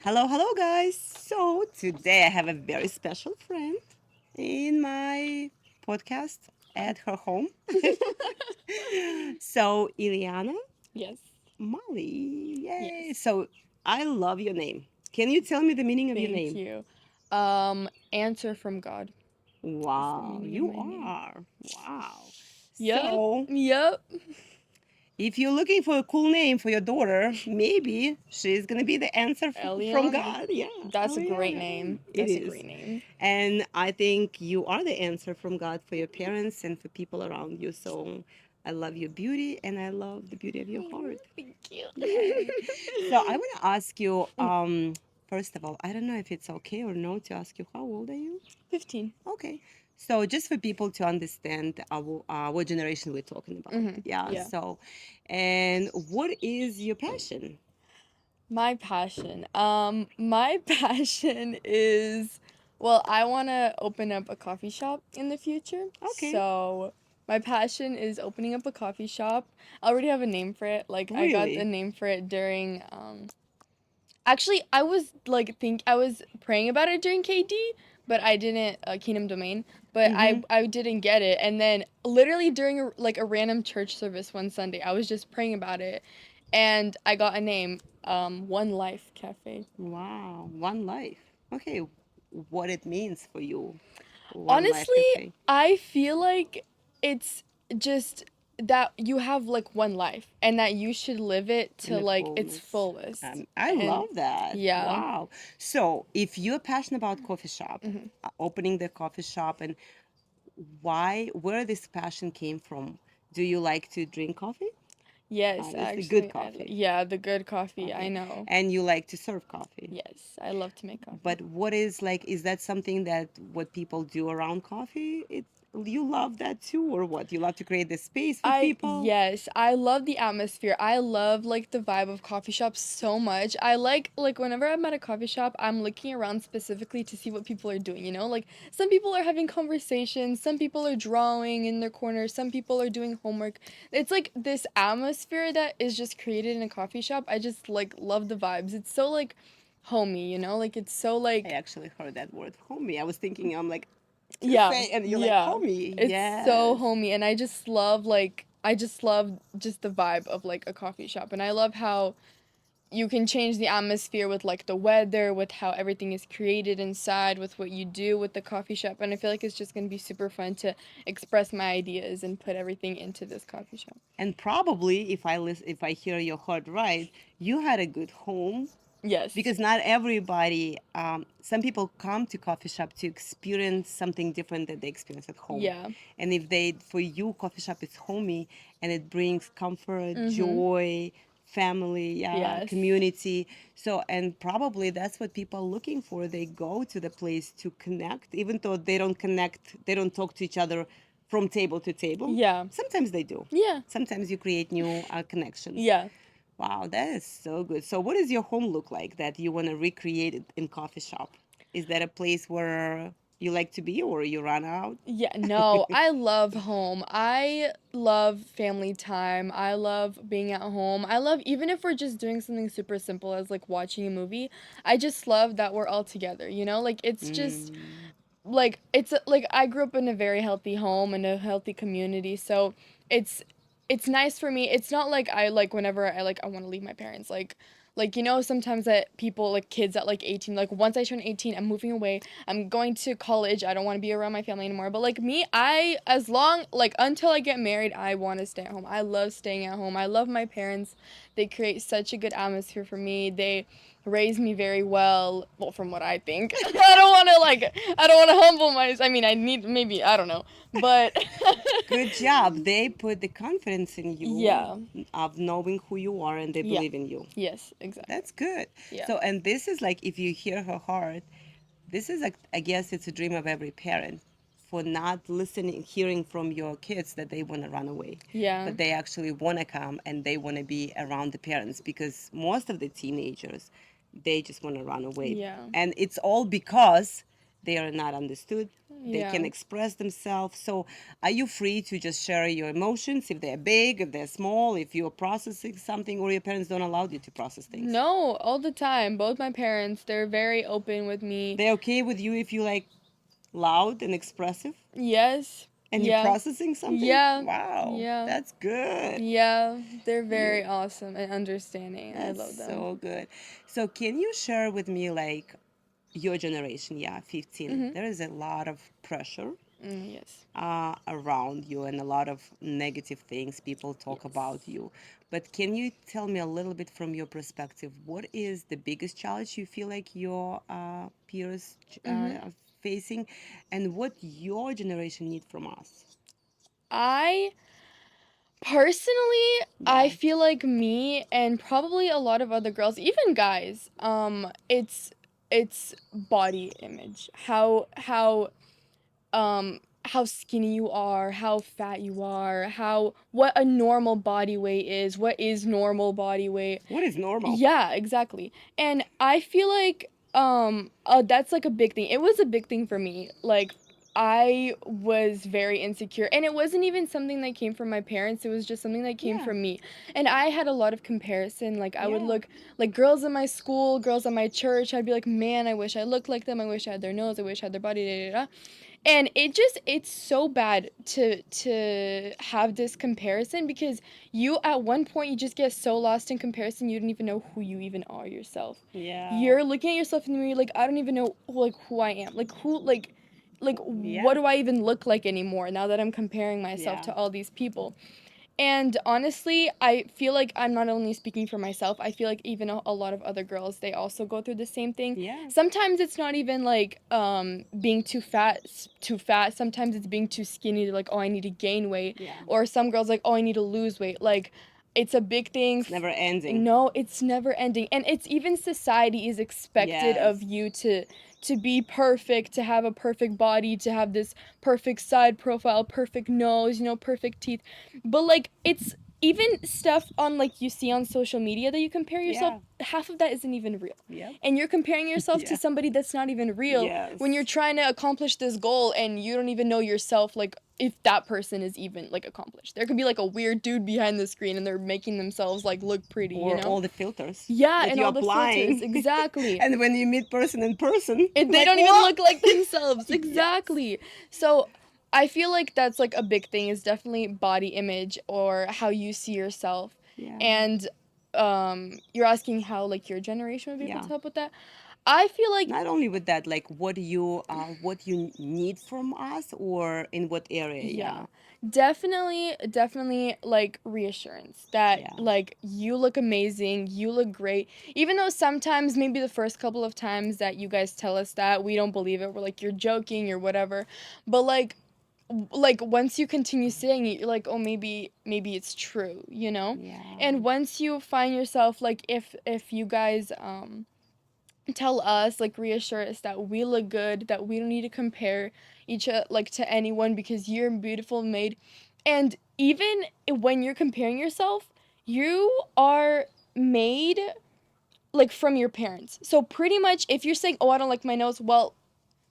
Hello, hello, guys. So today I have a very special friend in my podcast at her home. So, Eliana, Yes. Molly, yay. Yes. So, I love your name. Can you tell me the meaning of your Thank name? you. Answer from God is the Wow, meaning of you my name. are. Wow. Yep. So, Yep. if you're looking for a cool name for your daughter, maybe she's gonna be the answer from Eliana. God. Yeah, That's a great Eliana. name. It That's a is. great name. And I think you are the answer from God for your parents and for people around you. So I love your beauty and I love the beauty of your heart. Thank you. Yay. So I want to ask you, Mm, first of all, I don't know if it's okay or no to ask you, how old are you? 15. Okay. So just for people to understand what generation we're talking about. Yeah. Yeah. So, and what is your passion? My passion. My passion is, well, I want to open up a coffee shop in the future. Okay. So, my passion is opening up a coffee shop. I already have a name for it. Like, I got the Really? name for it during, actually, I was like, I was praying about it during KD, but I didn't, Kingdom Domain, but Mm-hmm. I didn't get it. And then, literally, during a random church service one Sunday, I was just praying about it, and I got a name, One Life Cafe. Wow. One life. Okay. What it means for you. One Life Honestly, Cafe. I feel like it's just that you have like one life and that you should live it In to the like its fullness. fullest. I And love that. yeah. Wow. So, if you're passionate about coffee shop, Hmm. opening the coffee shop, and where this passion came from? Do you like to drink coffee? Yes, That's the good actually, coffee. yeah, the good coffee, I Okay. know. And you like to serve coffee. Yes, I love to make coffee. But what is like, is that something that what people do around coffee? You love that too, or what? You love to create this space for people? Yes, I love the atmosphere. I love like the vibe of coffee shops so much. I like whenever I'm at a coffee shop, I'm looking around specifically to see what people are doing, you know? Like some people are having conversations, some people are drawing in their corner, some people are doing homework. It's like this atmosphere that is just created in a coffee shop. I just like love the vibes. It's so like homey, you know? Like it's so I like actually heard that word, homie. I was thinking, I'm like, to yeah, say, and you're like, yeah. homie. It's so Yes. homey and I just love just the vibe of like a coffee shop and I love how you can change the atmosphere with like the weather, with how everything is created inside, with what you do with the coffee shop and I feel like it's just going to be super fun to express my ideas and put everything into this coffee shop. And probably, if I hear your heart right, you had a good home Yes. because not everybody. Some people come to coffee shop to experience something different that they experience at home, Yeah. and if they, for you, coffee shop is homey, and it brings comfort, Mhm. joy, family, yeah, Yes. community. So, and probably that's what people are looking for. They go to the place to connect, even though they don't connect, they don't talk to each other from table to table. Yeah. Sometimes they do. Yeah. Sometimes you create new connections. Yeah. Wow, that is so good. So, what does your home look like that you want to recreate it in coffee shop? Is that a place where you like to be, or you run out? Yeah, no, I love home. I love family time. I love being at home. I love, even if we're just doing something super simple as like watching a movie, I just love that we're all together, you know? Like it's just Mm, like like I grew up in a very healthy home and a healthy community. So it's it's nice for me. It's not like I like whenever I want to leave my parents like you know sometimes that people like kids at like 18 like once I turn 18 I'm moving away, I'm going to college, I don't want to be around my family anymore, but like me, I as long like until I get married I want to stay at home. I love staying at home. I love my parents. They create such a good atmosphere for me. They raised me very well, well from what I think. I don't want to humble myself. I mean I need maybe I don't know, but good job. They put the confidence in you yeah, of knowing who you are and they yeah, believe in you. yes, exactly, That's good. yeah, So, and this is like, if you hear her heart, this is like, I guess it's a dream of every parent for not listening, hearing from your kids that they want to run away, yeah, but they actually want to come and they want to be around the parents because most of the teenagers, they just want to run away. yeah, And it's all because they are not understood. They can Yeah. express themselves. So, are you free to just share your emotions if they're big, if they're small, if you're processing something, or your parents don't allow you to process things? No, all the time. Both my parents, they're very open with me. They're okay with you if you like loud and expressive Yes. and you're Yeah. processing something? Yeah. Wow, Yeah. that's good. Yeah. They're You very awesome and understanding. I That's love them. so good. So, can you share with me, like, your generation? Yeah, 15. Mhm. There is a lot of pressure Yes. around you and a lot of negative things people talk about Yes. you. But can you tell me a little bit from your perspective, what is the biggest challenge you feel like your peers Mhm. are facing, and what your generation need from us? I personally, I Yeah. feel like me and probably a lot of other girls, even guys, it's body image. How skinny you are, how fat you are, how what a normal body weight is, what is normal body weight. What is normal? Yeah, exactly. And I feel like that's like a big thing. It was a big thing for me. Like I was very insecure and it wasn't even something that came from my parents. It was just something that came Yeah. from me. And I had a lot of comparison. Like I would Yeah. look like girls in my school, girls at my church. I'd be like, "Man, I wish I looked like them. I wish I had their nose. I wish I had their body." Da, da, da. And it's so bad to have this comparison because you at one point you just get so lost in comparison you don't even know who you even are yourself. Yeah. You're looking at yourself in the mirror, you're like, I don't even know like who I am, like who like what Yeah. do I even look like anymore now that I'm comparing myself Yeah. to all these people. And honestly, I feel like I'm not only speaking for myself, I feel like even a lot of other girls, they also go through the same thing. Yeah. Sometimes it's not even like being too fat, too fat. Sometimes it's being too skinny, like, oh, I need to gain weight. Yeah. Or some girls like, oh, I need to lose weight. Like it's a big thing. It's never ending. No, it's never ending. And it's even society is expected Yes. of you to be perfect, to have a perfect body, to have this perfect side profile, perfect nose, perfect teeth. But like it's even stuff on like you see on social media that you compare yourself, Yeah. half of that isn't even real. Yep. And you're comparing yourself to Yeah. somebody that's not even real when you're Yes. trying to accomplish this goal and you don't even know yourself like if that person is even like accomplished. There could be like a weird dude behind the screen and they're making themselves like look pretty, you Or know? all the filters Yeah, that and you're all the filters, applying. exactly. And when you meet person in person, And they like, don't even what? look like themselves. Yes. Exactly. So I feel like that's like a big thing is definitely body image or how you see yourself. Yeah. And you're asking how like your generation would be able Yeah. to help with that. I feel like Not only with that, like what you need from us, or in what area. yeah. Yeah. Definitely like reassurance that Yeah. like you look amazing, you look great. Even though sometimes maybe the first couple of times that you guys tell us that, we don't believe it. We're like you're joking or whatever. But like once you continue saying it, you're like, "Oh, maybe it's true," you know? Yeah. And once you find yourself like if you guys tell us like reassure us that we look good, that we don't need to compare each like to anyone because you're beautiful and made. And even when you're comparing yourself, you are made like from your parents. So pretty much if you're saying, oh, I don't like my nose, well,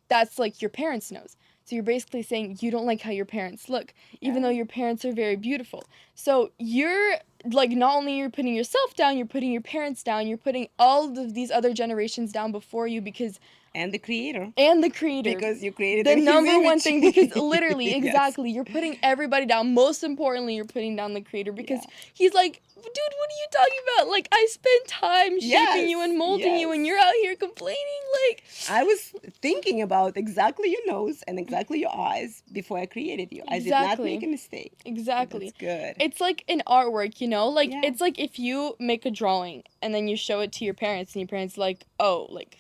that's like your parents' nose. So you're basically saying you don't like how your parents look, even though Yeah. your parents are very beautiful. So you're like not only you're putting yourself down, you're putting your parents down, you're putting all of these other generations down before you because And the creator, and the creator. because you created The in his number one image. thing because literally Yes. exactly you're putting everybody down. Most importantly, you're putting down the creator because Yeah. he's like, dude, what are you talking about? Like I spent time shaping Yes. you and molding you Yes. and you're out here complaining like I was thinking about exactly your nose and exactly your eyes before I created you. I did not make exactly. a mistake. So that's Exactly. good. It's like an artwork, you know? Like Yeah. it's like if you make a drawing and then you show it to your parents and your parents like, "Oh, like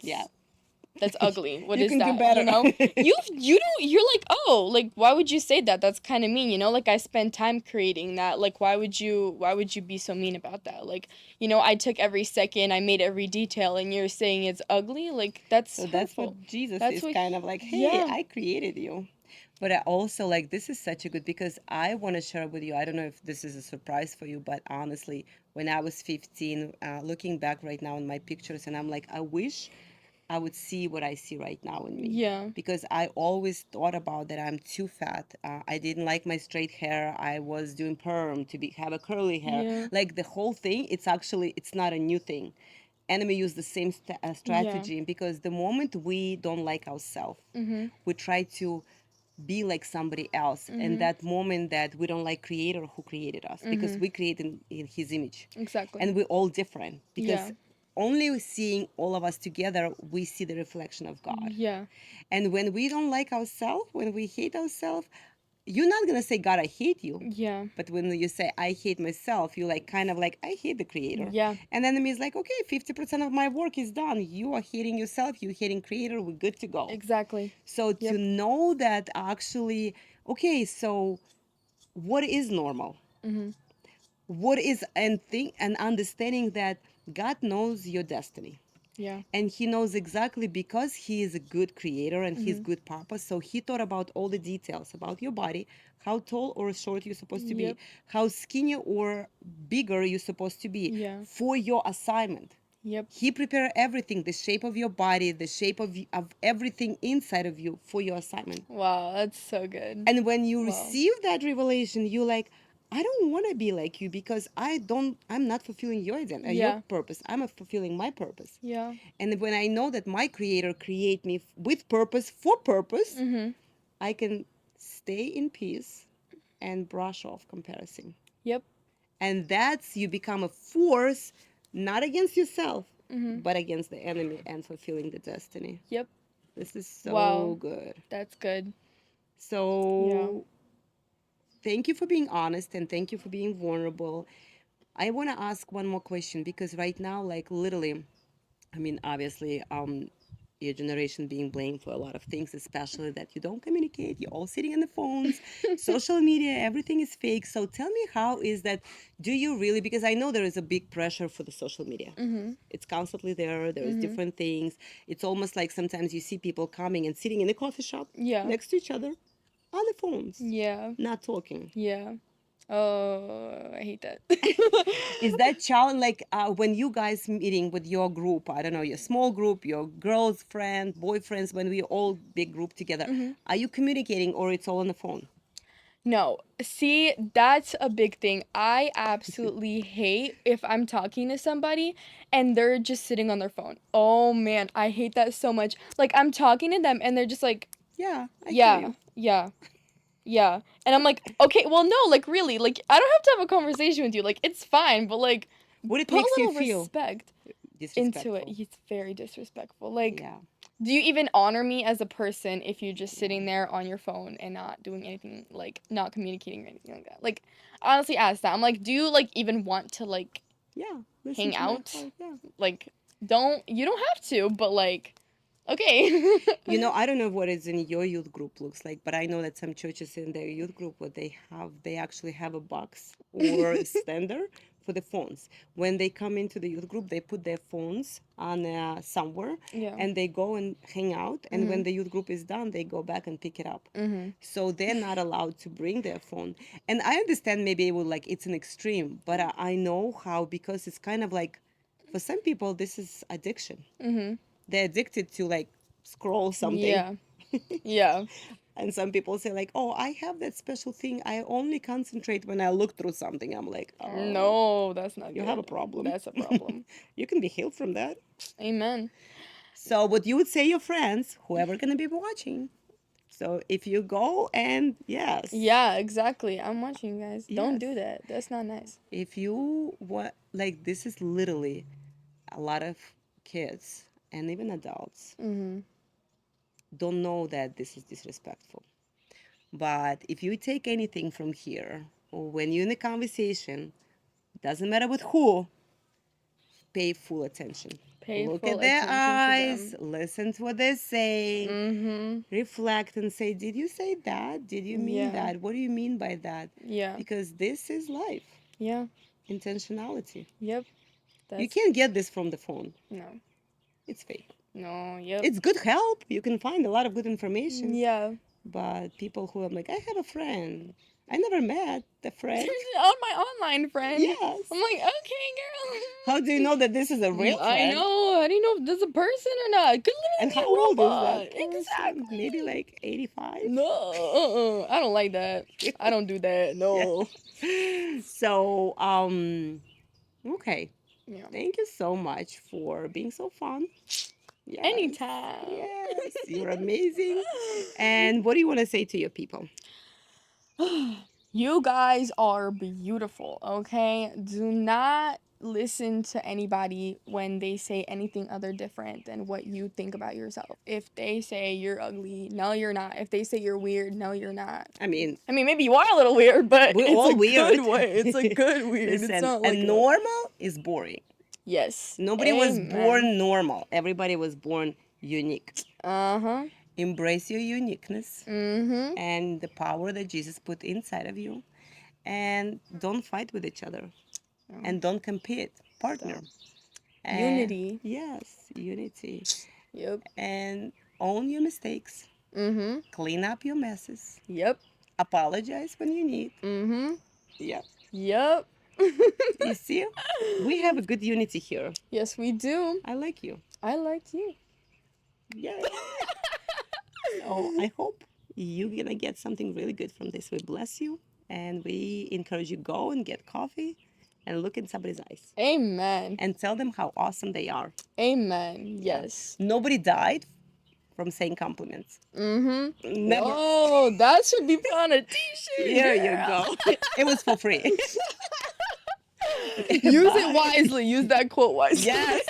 Yeah. that's ugly. What You is can do that?" You better. know? You don't you're like, "Oh, like why would you say that? That's kind of mean, you know? Like I spent time creating that. Like why would you be so mean about that? Like, I took every second, I made every detail and you're saying it's ugly? Like that's So that's hurtful." what Jesus That's is what kind of like, hey, yeah. I created you. But I also like this is such a good because I want to share with you. I don't know if this is a surprise for you, but honestly, when I was 15, looking back right now in my pictures, and I'm like, I wish I would see what I see right now in me. Yeah. Because I always thought about that I'm too fat. I didn't like my straight hair. I was doing perm to have a curly hair. Yeah. Like the whole thing, it's not a new thing. Enemy use the same Yeah. strategy because the moment we don't like ourselves, Mhm. we try to be like somebody else. And Mhm. that moment that we don't like creator who created us because Mhm. we created in his image Exactly. and we're all different Yeah. because only seeing all of us together we see the reflection of God. Yeah. And when we don't like ourselves, when we hate ourselves, you're not gonna say, God, I hate you. Yeah. But when you say I hate myself, you like kind of like I hate the creator. Yeah. And then it means like, okay, 50% of my work is done. You are hating yourself, you're hating creator, we're good to go. Exactly. So to Yep. know that actually, okay, so what is normal? Mhm. What is and understanding that God knows your destiny. Yeah. And he knows exactly because he is a good creator and he's Mhm. good papa. So he thought about all the details about your body, how tall or short you're supposed to be, Yep. how skinny or bigger you're supposed to be Yeah. for your assignment. Yep. He prepared everything, the shape of your body, the shape of everything inside of you for your assignment. Wow, that's so good. And when you Wow. receive that revelation, you like, I don't want to be like you because I'm not fulfilling your Yeah. purpose. I'm fulfilling my purpose. Yeah. And when I know that my creator create me with purpose for purpose, Mhm. I can stay in peace and brush off comparison. Yep. And that's you become a force not against yourself, Mhm. but against the enemy and fulfilling the destiny. Yep. This is Wow. so good. That's good. Yeah. So thank you for being honest and thank you for being vulnerable. I want to ask one more question because right now, like literally, I mean, obviously, your generation being blamed for a lot of things, especially that you don't communicate. You're all sitting on the phones, social media, everything is fake. So tell me, how is that? Do you really? Because I know there is a big pressure for the social media. Mhm. It's constantly there. There's Mhm. different things. It's almost like sometimes you see people coming and sitting in a coffee shop Yeah. next to each other on the phones, Yeah. not talking. Yeah. Oh, I hate that. Is that challenge like when you guys meeting with your group? I don't know, your small group, your girls, friend, boyfriends. When we all big group together, Mhm. are you communicating or it's all on the phone? No, see, that's a big thing. I absolutely hate if I'm talking to somebody and they're just sitting on their phone. Oh man, I hate that so much. Like I'm talking to them and they're just like, Yeah, I feel yeah, you. yeah, yeah. And I'm like, okay, well no, like really, like I don't have to have a conversation with you. Like it's fine, but like What it put a makes you little feel respect into it. disrespectful. It's very disrespectful. Like, Yeah, do you even honor me as a person if you're just yeah, sitting there on your phone and not doing anything, like not communicating or anything like that? Like, honestly, ask that. I'm like, do you like even want to like yeah. Listen hang to my out? heart. Yeah. Like, you don't have to, but like, okay. You know, I don't know what is in your youth group looks like, but I know that some churches in their youth group, what they actually have a box or a stander for the phones. When they come into the youth group, they put their phones on somewhere Yeah. and they go and hang out. And when Mhm. the youth group is done, they go back and pick it up. Mhm. So they're not allowed to bring their phone. And I understand maybe it would like it's an extreme, but I know how because it's kind of like for some people this is addiction. Mhm. They're addicted to like scroll something. Yeah. Yeah. And some people say like, oh, I have that special thing, I only concentrate when I look through something. I'm like, oh, No, that's not you have a good. problem. That's a problem. You can be healed from that. Amen. So what you would say your friends, whoever gonna be watching, so if you go and yes, Yeah, exactly. I'm watching you guys. Don't yes, do that. That's not nice. if you what like this is literally a lot of kids and even adults Mhm. don't know that this is disrespectful. But if you take anything from here, or when you're in a conversation, doesn't matter with who, pay full attention. Pay Look full at their attention to eyes, them. listen to what they're saying, Mhm. reflect and say, did you say that? Did you mean Yeah. that? What do you mean by that? Yeah. Because this is life, Yeah. intentionality. Yep. You That's can't get this from the phone. no. It's fake. No. Yep. It's good help. You can find a lot of good information. Yeah. But people who are like, I have a friend. I never met the friend. On my online friend. Yes. I'm like, okay, girl. How do you know that this is a real I friend? know. I didn't know if this is a person or not. It could And literally be how a old is robot. that person? Exactly. Maybe like 85? No, I don't like that. I don't do that. No. So, okay. Yeah. Thank you so much for being so fun. Yes. Anytime. Yes, you're amazing. And what do you want to say to your people? You guys are beautiful, okay? Do not listen to anybody when they say anything other different than what you think about yourself. If they say you're ugly, no, you're not. If they say you're weird, no, you're not. I mean, Maybe you are a little weird, but we're it's all a weird. good way. It's a good weird. It's Listen, not a like a... normal is boring. Yes. Nobody was Amen. born normal. Everybody was born unique. Uh-huh. Embrace your uniqueness Mm-hmm. and the power that Jesus put inside of you. And don't fight with each other. And don't compete. Partner. Unity. Yes, unity. Yep. And own your mistakes. Mm-hmm. Clean up your messes. Yep. Apologize when you need. Mm-hmm. Yeah. Yep. You see? We have a good unity here. Yes, we do. I like you. I like you. Yeah. So I hope you're gonna get something really good from this. We bless you and we encourage you go and get coffee and look in somebody's eyes Amen. and tell them how awesome they are. Amen. Yes. Nobody died from saying compliments. Mm-hmm. Never. Oh, that should be put on a t-shirt. Here you girl. go. It was for free. Use Bye. it wisely. Use that quote wisely. Yes.